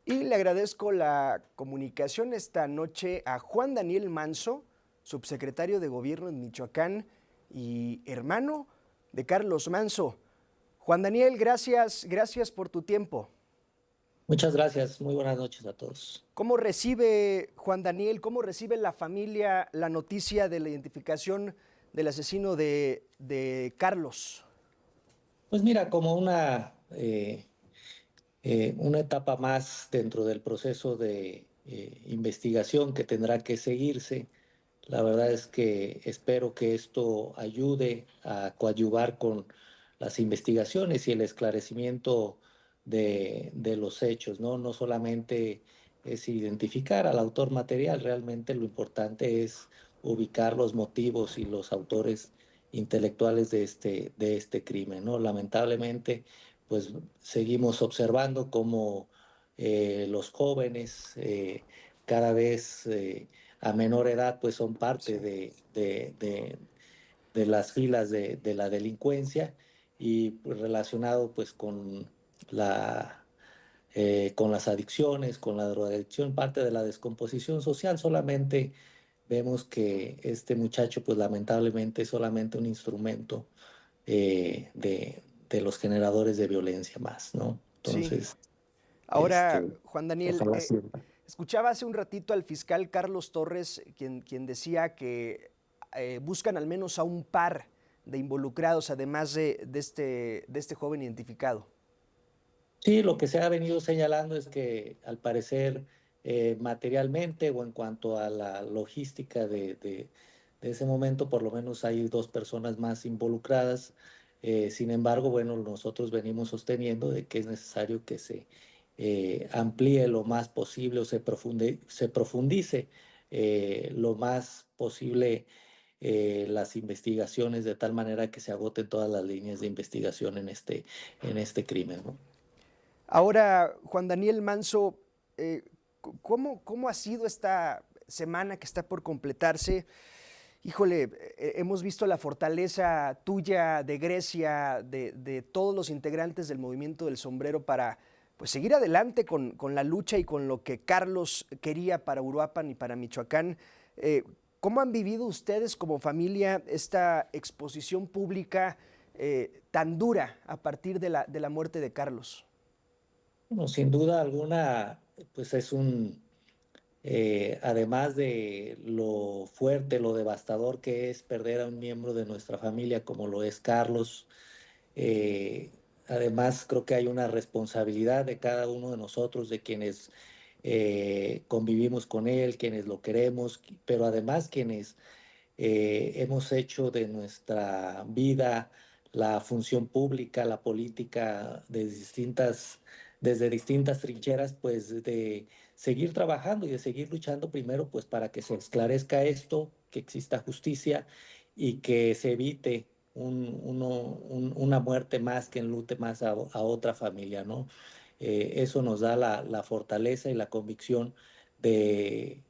Y le agradezco la comunicación esta noche a Juan Daniel Manso, subsecretario de Gobierno en Michoacán y hermano de Carlos Manso. Juan Daniel, gracias por tu tiempo. Muchas gracias, muy buenas noches a todos. ¿Cómo recibe Juan Daniel, cómo recibe la familia la noticia de la identificación del asesino de Carlos? Pues mira, como una etapa más dentro del proceso de investigación que tendrá que seguirse, la verdad es que espero que esto ayude a coadyuvar con las investigaciones y el esclarecimiento de los hechos, ¿no? No solamente es identificar al autor material, realmente lo importante es ubicar los motivos y los autores intelectuales de este crimen, ¿no? Lamentablemente, pues seguimos observando cómo los jóvenes cada vez a menor edad pues son parte Sí. de las filas de la delincuencia y pues, relacionado pues con las adicciones, con la drogadicción, parte de la descomposición social. Solamente vemos que este muchacho pues lamentablemente es solamente un instrumento de los generadores de violencia más, ¿no? Sí. Entonces, Ahora, Juan Daniel, ojalá sirva. escuchaba hace un ratito al fiscal Carlos Torres, quien decía que buscan al menos a un par de involucrados, además de este joven identificado. Sí, lo que se ha venido señalando es que al parecer materialmente o en cuanto a la logística de ese momento, por lo menos hay dos personas más involucradas. Sin embargo, bueno, nosotros venimos sosteniendo de que es necesario que se amplíe lo más posible o se profundice lo más posible las investigaciones de tal manera que se agoten todas las líneas de investigación en este crimen, ¿no? Ahora, Juan Daniel Manso, ¿cómo ha sido esta semana que está por completarse? Híjole, hemos visto la fortaleza tuya, de Grecia, de todos los integrantes del movimiento del sombrero para pues, seguir adelante con la lucha y con lo que Carlos quería para Uruapan y para Michoacán. Eh, ¿Cómo han vivido ustedes como familia esta exposición pública tan dura a partir de la muerte de Carlos? Bueno, sin duda alguna, pues además de lo fuerte, lo devastador que es perder a un miembro de nuestra familia como lo es Carlos, además creo que hay una responsabilidad de cada uno de nosotros, de quienes convivimos con él, quienes lo queremos, pero además quienes hemos hecho de nuestra vida la función pública, la política desde distintas trincheras, pues de seguir trabajando y de seguir luchando primero, pues para que se esclarezca esto, que exista justicia y que se evite una muerte más que enlute más a otra familia, ¿no? Eso nos da la fortaleza y la convicción de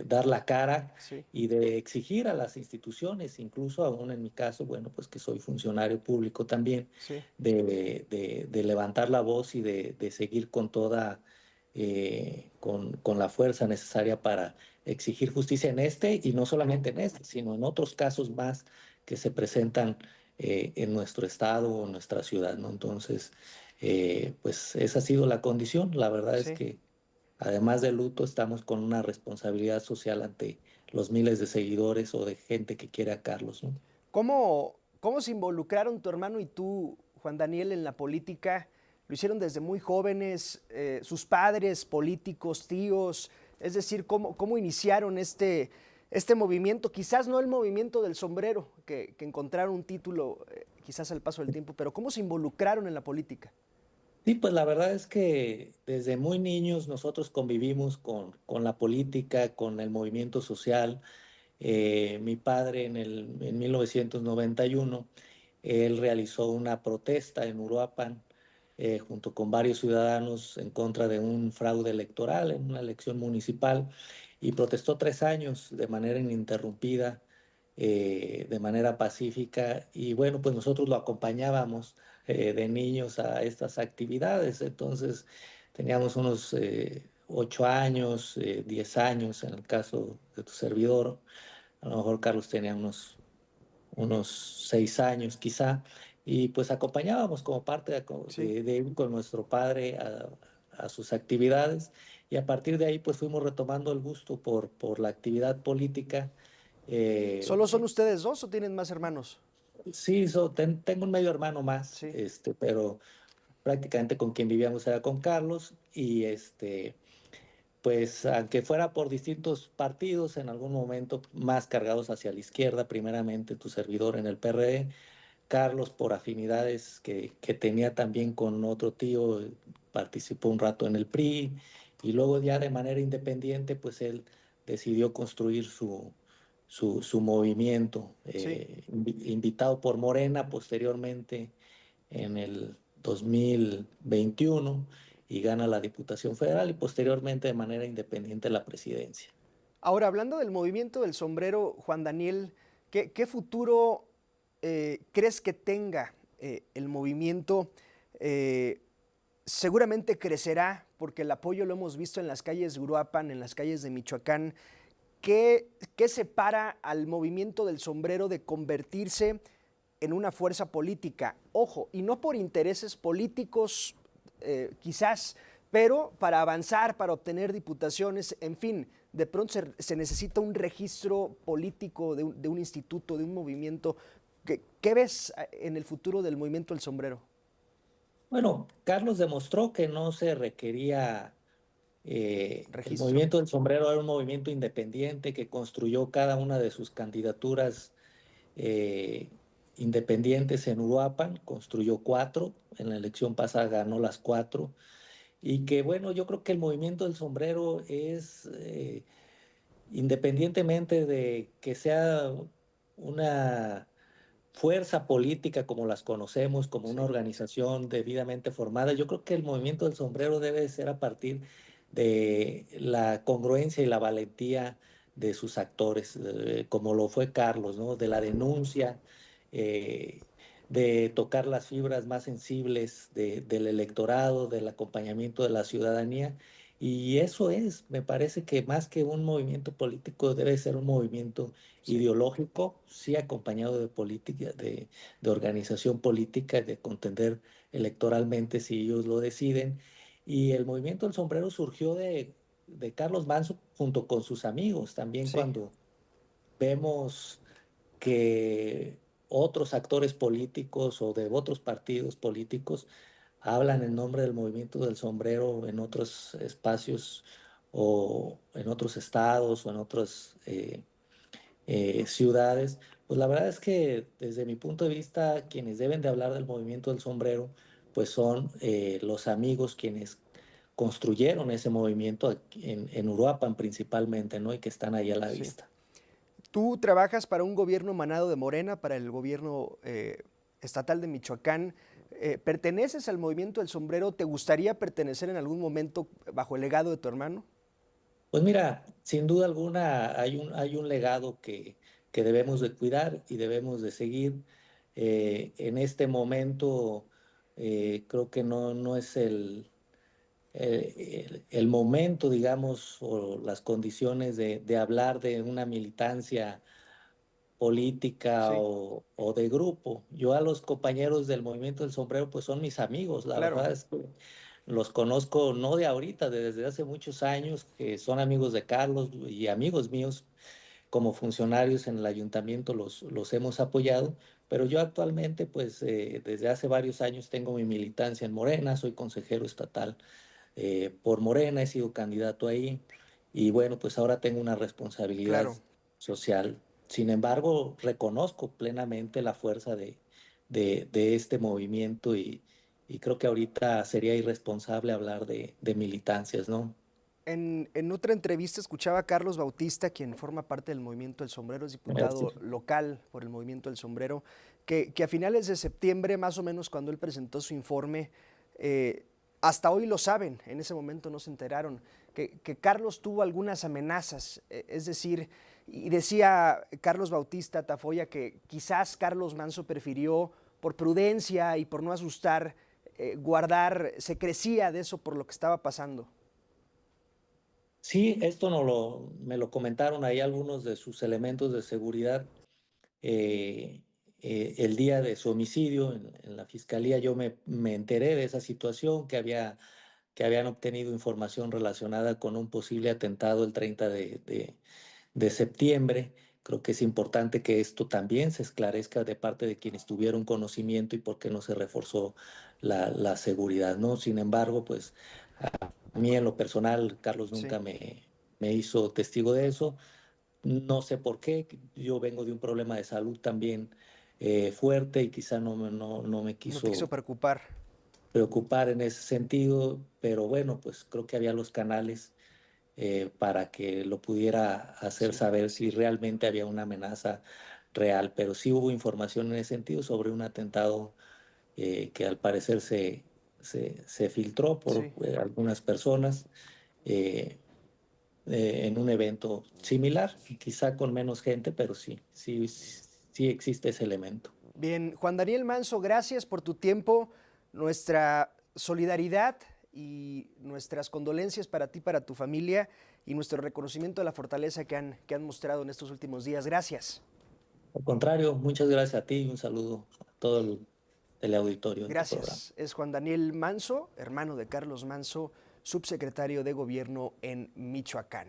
dar la cara Sí. y de exigir a las instituciones, incluso aún en mi caso, bueno, pues que soy funcionario público también, Sí. de levantar la voz y de seguir con con la fuerza necesaria para exigir justicia en este y no solamente en este, sino en otros casos más que se presentan en nuestro estado o en nuestra ciudad, ¿no? Entonces, pues esa ha sido la condición. La verdad es Sí. que además del luto, estamos con una responsabilidad social ante los miles de seguidores o de gente que quiere a Carlos, ¿no? ¿Cómo se involucraron tu hermano y tú, Juan Daniel, en la política? Lo hicieron desde muy jóvenes, sus padres, políticos, tíos, es decir, ¿cómo iniciaron este movimiento? Quizás no el movimiento del sombrero, que encontraron un título quizás al paso del tiempo, pero ¿cómo se involucraron en la política? Sí, pues la verdad es que desde muy niños nosotros convivimos con la política, con el movimiento social. Mi padre en 1991, él realizó una protesta en Uruapan junto con varios ciudadanos en contra de un fraude electoral en una elección municipal y protestó 3 años de manera ininterrumpida, de manera pacífica y bueno, pues nosotros lo acompañábamos de niños a estas actividades. Entonces, teníamos unos 8 años, 10 años en el caso de tu servidor. A lo mejor Carlos tenía unos 6 años quizá, y pues acompañábamos como parte Sí. de ir con nuestro padre a sus actividades, y a partir de ahí pues fuimos retomando el gusto por la actividad política. ¿Solo son Eh, ustedes dos o tienen más hermanos? sí, tengo un medio hermano más, Sí. pero prácticamente con quien vivíamos era con Carlos, y pues aunque fuera por distintos partidos, en algún momento más cargados hacia la izquierda, primeramente tu servidor en el PRD, Carlos por afinidades que tenía también con otro tío, participó un rato en el PRI, y luego ya de manera independiente, pues él decidió construir su movimiento, Sí. invitado por Morena posteriormente en el 2021, y gana la Diputación Federal y posteriormente de manera independiente la presidencia. Ahora, hablando del movimiento del sombrero, Juan Daniel, ¿qué futuro crees que tenga el movimiento? Eh, Seguramente crecerá, porque el apoyo lo hemos visto en las calles de Uruapan, en las calles de Michoacán. ¿Qué separa al movimiento del sombrero de convertirse en una fuerza política? Ojo, y no por intereses políticos, quizás, pero para avanzar, para obtener diputaciones, en fin, de pronto se necesita un registro político de un instituto, de un movimiento. ¿Qué ves en el futuro del movimiento del sombrero? Bueno, Carlos demostró que no se requería, el Registro. movimiento del sombrero era un movimiento independiente que construyó cada una de sus candidaturas eh, independientes en Uruapan, construyó 4, en la elección pasada ganó las 4, y que bueno, yo creo que el movimiento del sombrero es, independientemente de que sea una fuerza política como las conocemos, como una Sí, organización debidamente formada, yo creo que el movimiento del sombrero debe ser a partir de la congruencia y la valentía de sus actores, como lo fue Carlos, ¿no? De la denuncia, eh, de tocar las fibras más sensibles del electorado, del acompañamiento de la ciudadanía. Y eso es, me parece que más que un movimiento político, debe ser un movimiento sí. ideológico, sí acompañado de política, de organización política, de contender electoralmente si ellos lo deciden. Y el movimiento del sombrero surgió de Carlos Manso junto con sus amigos. También Sí, cuando vemos que otros actores políticos o de otros partidos políticos hablan en nombre del movimiento del sombrero en otros espacios o en otros estados o en otras ciudades, pues la verdad es que desde mi punto de vista, quienes deben de hablar del movimiento del sombrero, pues son los amigos quienes construyeron ese movimiento en Uruapan principalmente, ¿no? Y que están ahí a la sí. vista. Tú trabajas para un gobierno manado de Morena, para el gobierno estatal de Michoacán. ¿Perteneces al movimiento del sombrero? ¿Te gustaría pertenecer en algún momento bajo el legado de tu hermano? Pues mira, sin duda alguna hay un legado que debemos de cuidar y debemos de seguir. En este momento creo que no es el momento, digamos, o las condiciones de hablar de una militancia política Sí, o de grupo. Yo a los compañeros del Movimiento del Sombrero, pues son mis amigos. La claro. verdad es que los conozco no de ahorita, desde hace muchos años, que son amigos de Carlos y amigos míos. Como funcionarios en el ayuntamiento los hemos apoyado, pero yo actualmente, pues desde hace varios años tengo mi militancia en Morena, soy consejero estatal por Morena, he sido candidato ahí, y bueno, pues ahora tengo una responsabilidad Claro. social. Sin embargo, reconozco plenamente la fuerza de este movimiento, y creo que ahorita sería irresponsable hablar de militancias, ¿no? En otra entrevista escuchaba a Carlos Bautista, quien forma parte del Movimiento del Sombrero, es diputado Gracias. local por el Movimiento del Sombrero, que a finales de septiembre, más o menos cuando él presentó su informe, hasta hoy lo saben, en ese momento no se enteraron, que Carlos tuvo algunas amenazas, es decir, y decía Carlos Bautista Tafoya que quizás Carlos Manso prefirió, por prudencia y por no asustar, guardar, se crecía de eso por lo que estaba pasando. Sí, esto me lo comentaron ahí algunos de sus elementos de seguridad. eh, el día de su homicidio en la fiscalía yo me enteré de esa situación, que habían obtenido información relacionada con un posible atentado el 30 de septiembre. Creo que es importante que esto también se esclarezca de parte de quienes tuvieron conocimiento y por qué no se reforzó la seguridad, ¿no? Sin embargo, pues a mí en lo personal, Carlos Sí, nunca me hizo testigo de eso. No sé por qué. Yo vengo de un problema de salud también fuerte y quizá no me no te quiso quiso preocupar. preocupar en ese sentido, pero bueno, pues creo que había los canales para que lo pudiera hacer Sí. saber si realmente había una amenaza real, pero sí hubo información en ese sentido sobre un atentado que al parecer se filtró por Sí. algunas personas eh, en un evento similar, quizá con menos gente, pero sí existe ese elemento. Bien, Juan Daniel Manso, gracias por tu tiempo, nuestra solidaridad y nuestras condolencias para ti, para tu familia y nuestro reconocimiento de la fortaleza que han mostrado en estos últimos días. Gracias. Al contrario, muchas gracias a ti y un saludo a todo el teleauditorio de tu programa. Gracias. Es Juan Daniel Manso, hermano de Carlos Manso, subsecretario de Gobierno en Michoacán.